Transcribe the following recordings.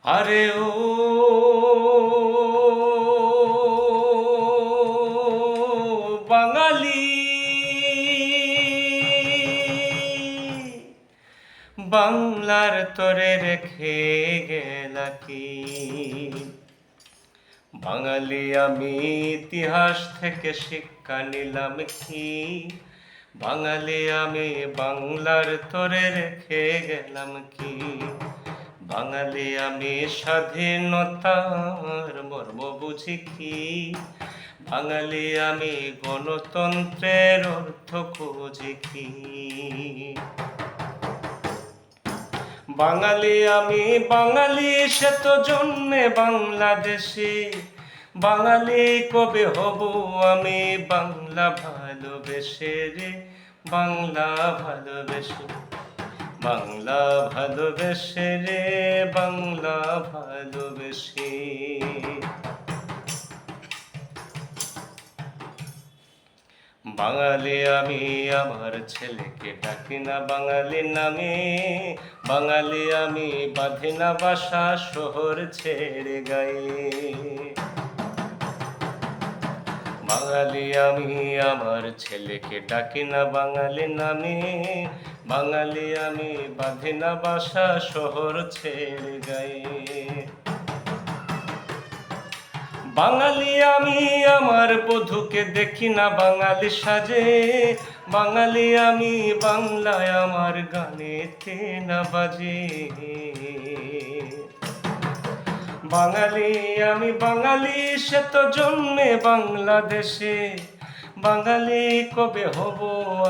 আরে ও বাঙালি, বাংলার তরে রেখে গেলা কি? বাঙালি আমি ইতিহাস থেকে শিক্ষা নিলাম কি? বাঙালি আমি বাংলার তরে রেখে গেলাম কি? বাঙালি আমি স্বাধীনতার মর্ম বুঝি কি? বাঙালি আমি গণতন্ত্রের অর্থ খুঁজি কি? বাঙালি আমি বাঙালি সে তো জন্মে বাংলাদেশে। বাঙালি কবে হব আমি বাংলা ভালোবেসে রে, বাংলা ভালোবেসে, বাংলা ভালোবেসে রে, বাংলা ভালোবেসে। বাঙালি আমি আমার ছেলেকে ডাকি না বাঙালি নামে। বাঙালি আমি বাঁধি না বাসা শহর ছেড়ে গায়ে। বাঙালি আমি আমার ছেলেকে ডাকি না বাঙালি নামে। বাঙালি আমি বাঁধি না বাসা শহর ছেড়ে গায়ে। বাঙালি আমি আমার বধূকে দেখি না বাঙালি সাজে। বাঙালি আমি বাংলায় আমার গানেতে না বাজে। বাঙালি আমি বাঙালি সে তো জন্মে বাংলাদেশে। বাঙালি কবে হব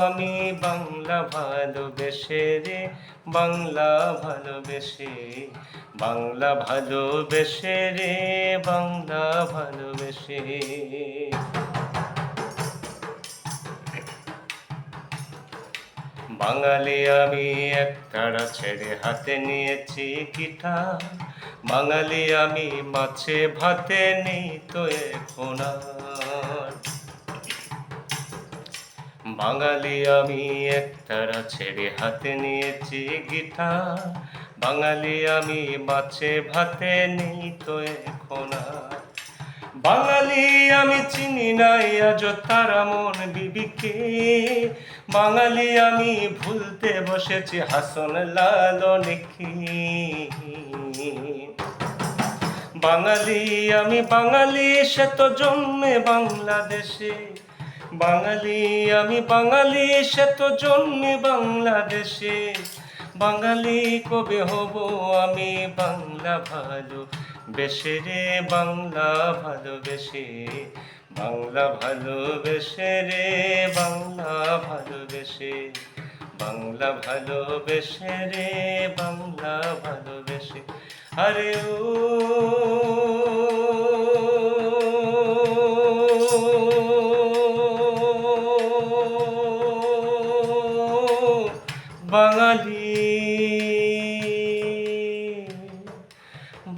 আমি বাংলা ভালোবেসে রে, বাংলা ভালোবেসে, বাংলা ভালোবেসে রে, বাংলা ভালোবেসে। বাঙালি আমি একতারা ছেড়ে হাতে নিয়েছি গিটার। বাঙালি আমি মাছে ভাতে নেই তো এখন আর। বাঙালি আমি একতারা ছেড়ে হাতে নিয়েছি গিটার। বাঙালি আমি মাছে ভাতে নেই তো এখন আর। বাঙালি আমি চিনি নাই আজ তারা মন বিবিকে। বাঙালি আমি ভুলতে বসেছি হাসন লালনকে। বাঙালি আমি বাঙালি সে তো জন্মে বাংলাদেশে। বাঙালি আমি বাঙালি সে তো জন্মে বাংলাদেশে। বাঙালি কবে হব আমি বাংলা ভালোবেসে রে, বাংলা ভালোবেসে, বাংলা ভালোবেসে রে, বাংলা ভালোবেসে, বাংলা ভালোবেসে রে, বাংলা ভালোবেসে। আরে ও বাঙালি,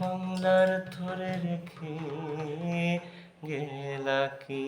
বাংলার ধরে রেখে গেলা কি?